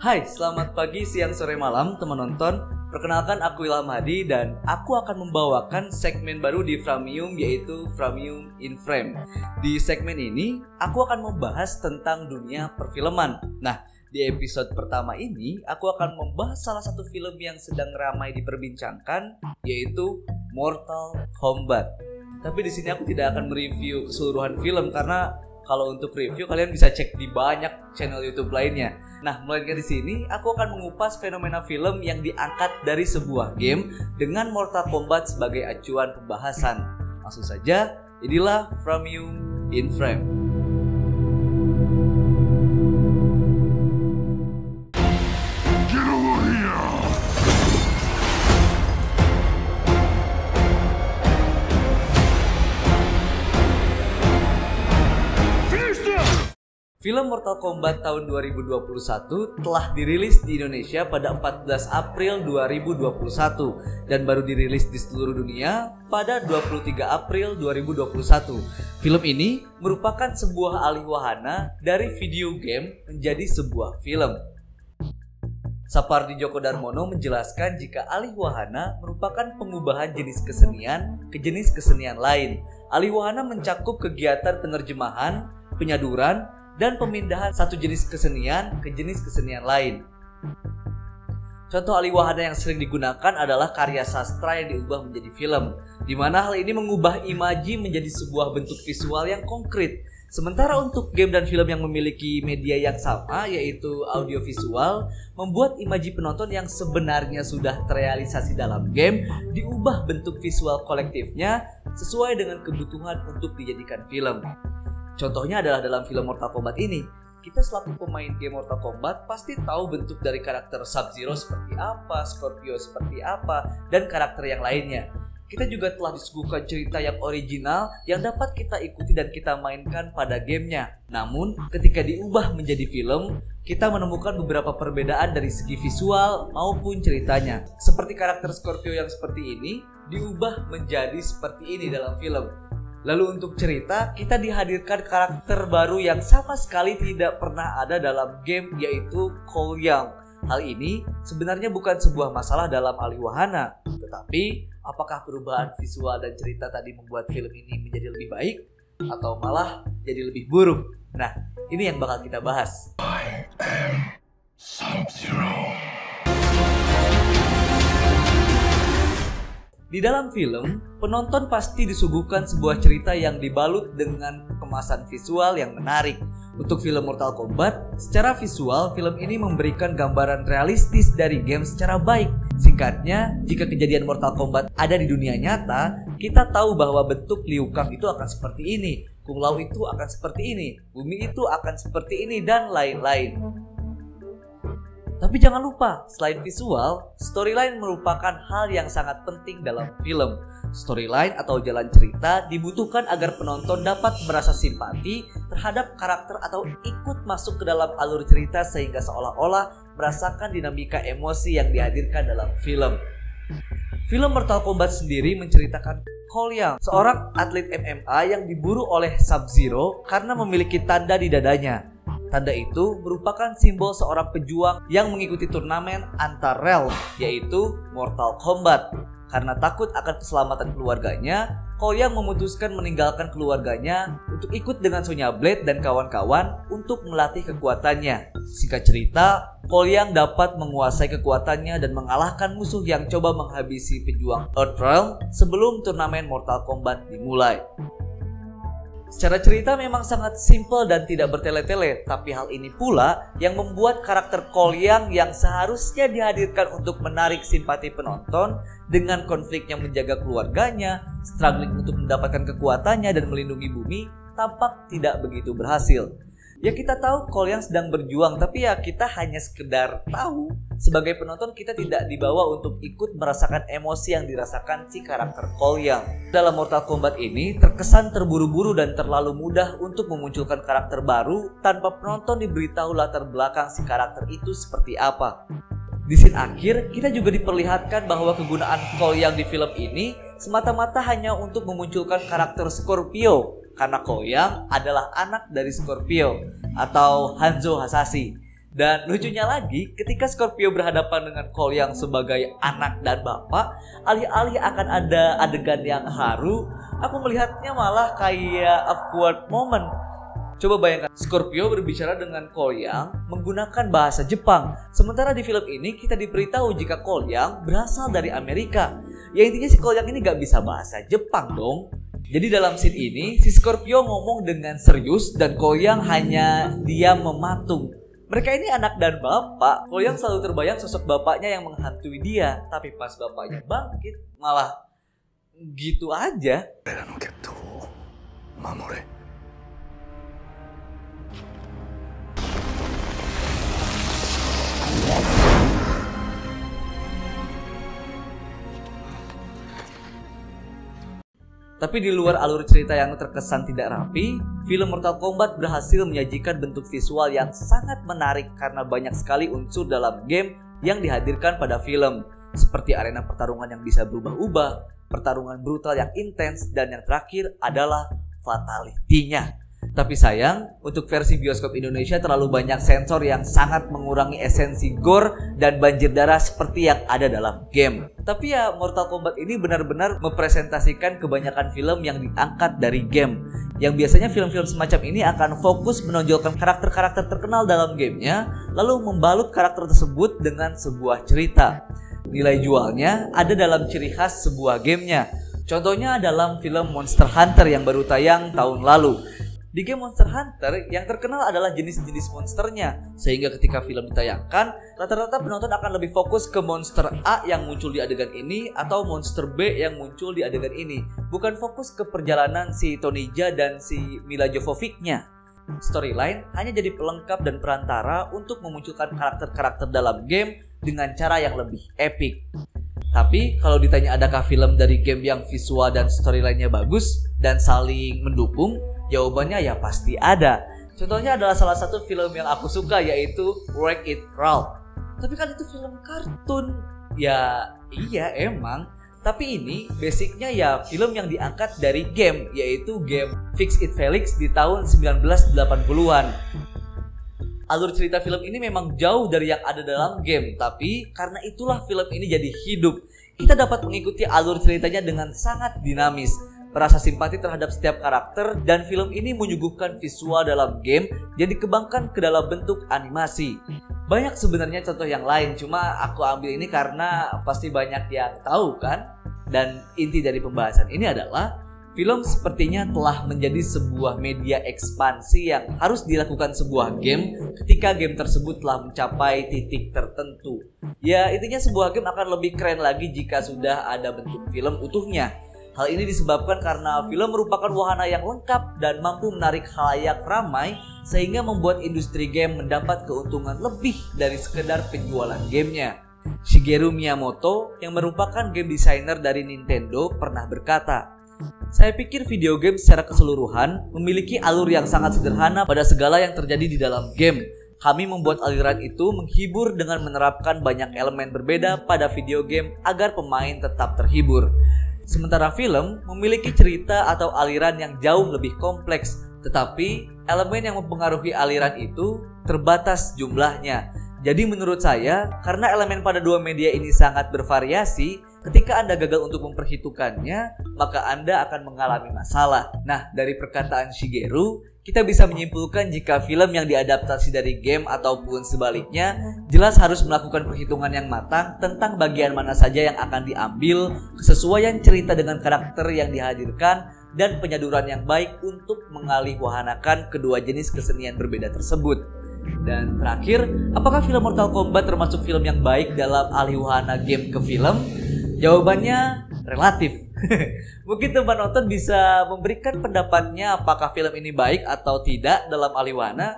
Hai, selamat pagi, siang, sore, malam teman nonton. Perkenalkan aku Ilham Hadi dan aku akan membawakan segmen baru di Framium, yaitu Framium in Frame. Di segmen ini aku akan membahas tentang dunia perfilman. Nah, di episode pertama ini aku akan membahas salah satu film yang sedang ramai diperbincangkan, yaitu Mortal Kombat. Tapi di sini aku tidak akan mereview keseluruhan film karena kalau untuk review kalian bisa cek di banyak channel YouTube lainnya. Nah, melainkan di sini aku akan mengupas fenomena film yang diangkat dari sebuah game dengan Mortal Kombat sebagai acuan pembahasan. Langsung saja, inilah Framium in Frame. Film Mortal Kombat tahun 2021 telah dirilis di Indonesia pada 14 April 2021 dan baru dirilis di seluruh dunia pada 23 April 2021. Film ini merupakan sebuah alih wahana dari video game menjadi sebuah film. Sapardi Djoko Darmono menjelaskan jika alih wahana merupakan pengubahan jenis kesenian ke jenis kesenian lain. Alih wahana mencakup kegiatan penerjemahan, penyaduran, dan pemindahan satu jenis kesenian ke jenis kesenian lain. Contoh alih wahana yang sering digunakan adalah karya sastra yang diubah menjadi film, di mana hal ini mengubah imaji menjadi sebuah bentuk visual yang konkret. Sementara untuk game dan film yang memiliki media yang sama, yaitu audiovisual, membuat imaji penonton yang sebenarnya sudah terrealisasi dalam game diubah bentuk visual kolektifnya sesuai dengan kebutuhan untuk dijadikan film. Contohnya adalah dalam film Mortal Kombat ini. Kita selaku pemain game Mortal Kombat pasti tahu bentuk dari karakter Sub-Zero seperti apa, Scorpio seperti apa, dan karakter yang lainnya. Kita juga telah disuguhkan cerita yang original yang dapat kita ikuti dan kita mainkan pada gamenya. Namun, ketika diubah menjadi film, kita menemukan beberapa perbedaan dari segi visual maupun ceritanya. Seperti karakter Scorpio yang seperti ini, diubah menjadi seperti ini dalam film. Lalu untuk cerita, kita dihadirkan karakter baru yang sama sekali tidak pernah ada dalam game, yaitu Cole Young. Hal ini sebenarnya bukan sebuah masalah dalam alih wahana, tetapi apakah perubahan visual dan cerita tadi membuat film ini menjadi lebih baik atau malah jadi lebih buruk? Nah, ini yang bakal kita bahas. I am Sub-Zero. Di dalam film, penonton pasti disuguhkan sebuah cerita yang dibalut dengan kemasan visual yang menarik. Untuk film Mortal Kombat, secara visual, film ini memberikan gambaran realistis dari game secara baik. Singkatnya, jika kejadian Mortal Kombat ada di dunia nyata, kita tahu bahwa bentuk Liu Kang itu akan seperti ini, Kung Lao itu akan seperti ini, bumi itu akan seperti ini, dan lain-lain. Tapi jangan lupa, selain visual, storyline merupakan hal yang sangat penting dalam film. Storyline atau jalan cerita dibutuhkan agar penonton dapat merasa simpati terhadap karakter atau ikut masuk ke dalam alur cerita sehingga seolah-olah merasakan dinamika emosi yang dihadirkan dalam film. Film Mortal Kombat sendiri menceritakan Cole Young, seorang atlet MMA yang diburu oleh Sub-Zero karena memiliki tanda di dadanya. Tanda itu merupakan simbol seorang pejuang yang mengikuti turnamen antar realm, yaitu Mortal Kombat. Karena takut akan keselamatan keluarganya, Cole Young memutuskan meninggalkan keluarganya untuk ikut dengan Sonya Blade dan kawan-kawan untuk melatih kekuatannya. Singkat cerita, Cole Young dapat menguasai kekuatannya dan mengalahkan musuh yang coba menghabisi pejuang Earthrealm sebelum turnamen Mortal Kombat dimulai. Secara cerita memang sangat simpel dan tidak bertele-tele, tapi hal ini pula yang membuat karakter Cole Young yang seharusnya dihadirkan untuk menarik simpati penonton dengan konfliknya menjaga keluarganya, struggling untuk mendapatkan kekuatannya dan melindungi bumi, tampak tidak begitu berhasil. Ya kita tahu Cole Young sedang berjuang, tapi ya kita hanya sekedar tahu. Sebagai penonton kita tidak dibawa untuk ikut merasakan emosi yang dirasakan si karakter Cole Young. Dalam Mortal Kombat ini terkesan terburu-buru dan terlalu mudah untuk memunculkan karakter baru tanpa penonton diberitahu latar belakang si karakter itu seperti apa. Di scene akhir kita juga diperlihatkan bahwa kegunaan Cole Young di film ini semata-mata hanya untuk memunculkan karakter Scorpio, karena Cole Young adalah anak dari Scorpio atau Hanzo Hasashi. Dan lucunya lagi, ketika Scorpio berhadapan dengan Cole yang sebagai anak dan bapak, alih-alih akan ada adegan yang haru, aku melihatnya malah kayak awkward moment. Coba bayangkan, Scorpio berbicara dengan Cole yang menggunakan bahasa Jepang. Sementara di film ini kita diberitahu jika Cole yang berasal dari Amerika. Ya intinya si Cole yang ini gak bisa bahasa Jepang dong. Jadi dalam scene ini, si Scorpio ngomong dengan serius dan Cole yang hanya diam mematung. Mereka ini anak dan bapak. Cole yang selalu terbayang sosok bapaknya yang menghantui dia. Tapi pas bapaknya bangkit, malah gitu aja. Tapi di luar alur cerita yang terkesan tidak rapi, film Mortal Kombat berhasil menyajikan bentuk visual yang sangat menarik karena banyak sekali unsur dalam game yang dihadirkan pada film. Seperti arena pertarungan yang bisa berubah-ubah, pertarungan brutal yang intens, dan yang terakhir adalah fatality-nya. Tapi sayang, untuk versi bioskop Indonesia terlalu banyak sensor yang sangat mengurangi esensi gore dan banjir darah seperti yang ada dalam game. Tapi ya, Mortal Kombat ini benar-benar mempresentasikan kebanyakan film yang diangkat dari game. Yang biasanya film-film semacam ini akan fokus menonjolkan karakter-karakter terkenal dalam gamenya, lalu membalut karakter tersebut dengan sebuah cerita. Nilai jualnya ada dalam ciri khas sebuah gamenya. Contohnya dalam film Monster Hunter yang baru tayang tahun lalu. Di game Monster Hunter, yang terkenal adalah jenis-jenis monsternya. Sehingga ketika film ditayangkan, rata-rata penonton akan lebih fokus ke monster A yang muncul di adegan ini atau monster B yang muncul di adegan ini. Bukan fokus ke perjalanan si Tony Jaa dan si Mila Jovovich-nya. Storyline hanya jadi pelengkap dan perantara untuk memunculkan karakter-karakter dalam game dengan cara yang lebih epic. Tapi kalau ditanya adakah film dari game yang visual dan storyline-nya bagus dan saling mendukung, jawabannya ya pasti ada. Contohnya adalah salah satu film yang aku suka, yaitu Wreck-It Ralph. Tapi kan itu film kartun. Ya iya emang. Tapi ini basicnya ya film yang diangkat dari game, yaitu game Fix It Felix di tahun 1980-an. Alur cerita film ini memang jauh dari yang ada dalam game, tapi karena itulah film ini jadi hidup. Kita dapat mengikuti alur ceritanya dengan sangat dinamis, merasa simpati terhadap setiap karakter, dan film ini menyuguhkan visual dalam game yang dikembangkan ke dalam bentuk animasi. Banyak sebenarnya contoh yang lain, cuma aku ambil ini karena pasti banyak yang tahu kan. Dan inti dari pembahasan ini adalah film sepertinya telah menjadi sebuah media ekspansi yang harus dilakukan sebuah game ketika game tersebut telah mencapai titik tertentu. Ya intinya sebuah game akan lebih keren lagi jika sudah ada bentuk film utuhnya. Hal ini disebabkan karena film merupakan wahana yang lengkap dan mampu menarik khalayak ramai, sehingga membuat industri game mendapat keuntungan lebih dari sekedar penjualan gamenya. Shigeru Miyamoto yang merupakan game designer dari Nintendo pernah berkata, "Saya pikir video game secara keseluruhan memiliki alur yang sangat sederhana pada segala yang terjadi di dalam game. Kami membuat aliran itu menghibur dengan menerapkan banyak elemen berbeda pada video game agar pemain tetap terhibur. Sementara film memiliki cerita atau aliran yang jauh lebih kompleks, tetapi elemen yang mempengaruhi aliran itu terbatas jumlahnya. Jadi menurut saya, karena elemen pada dua media ini sangat bervariasi, ketika Anda gagal untuk memperhitungkannya, maka Anda akan mengalami masalah." Nah, dari perkataan Shigeru, kita bisa menyimpulkan jika film yang diadaptasi dari game ataupun sebaliknya jelas harus melakukan perhitungan yang matang tentang bagian mana saja yang akan diambil, kesesuaian cerita dengan karakter yang dihadirkan, dan penyaduran yang baik untuk mengalihwahanakan kedua jenis kesenian berbeda tersebut. Dan terakhir, apakah film Mortal Kombat termasuk film yang baik dalam alihwahana game ke film? Jawabannya relatif. Mungkin teman nonton bisa memberikan pendapatnya apakah film ini baik atau tidak dalam alihwahana.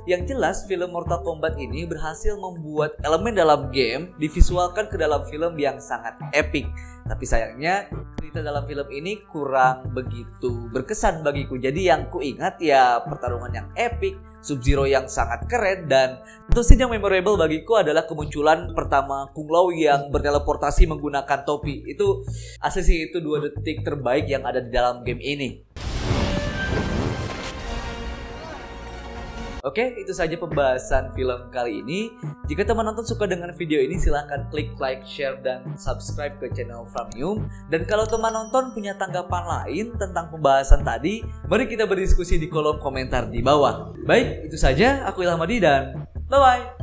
Yang jelas, film Mortal Kombat ini berhasil membuat elemen dalam game divisualkan ke dalam film yang sangat epic. Tapi sayangnya, cerita dalam film ini kurang begitu berkesan bagiku. Jadi yang ku ingat ya pertarungan yang epic, Sub-Zero yang sangat keren, dan tentu scene yang memorable bagiku adalah kemunculan pertama Kung Lao yang berteleportasi menggunakan topi. Itu asli sih, itu 2 detik terbaik yang ada di dalam game ini. Oke, itu saja pembahasan film kali ini. Jika teman nonton suka dengan video ini, silahkan klik like, share, dan subscribe ke channel Framium. Dan kalau teman nonton punya tanggapan lain tentang pembahasan tadi, mari kita berdiskusi di kolom komentar di bawah. Baik, itu saja. Aku Ilham Adi dan bye-bye.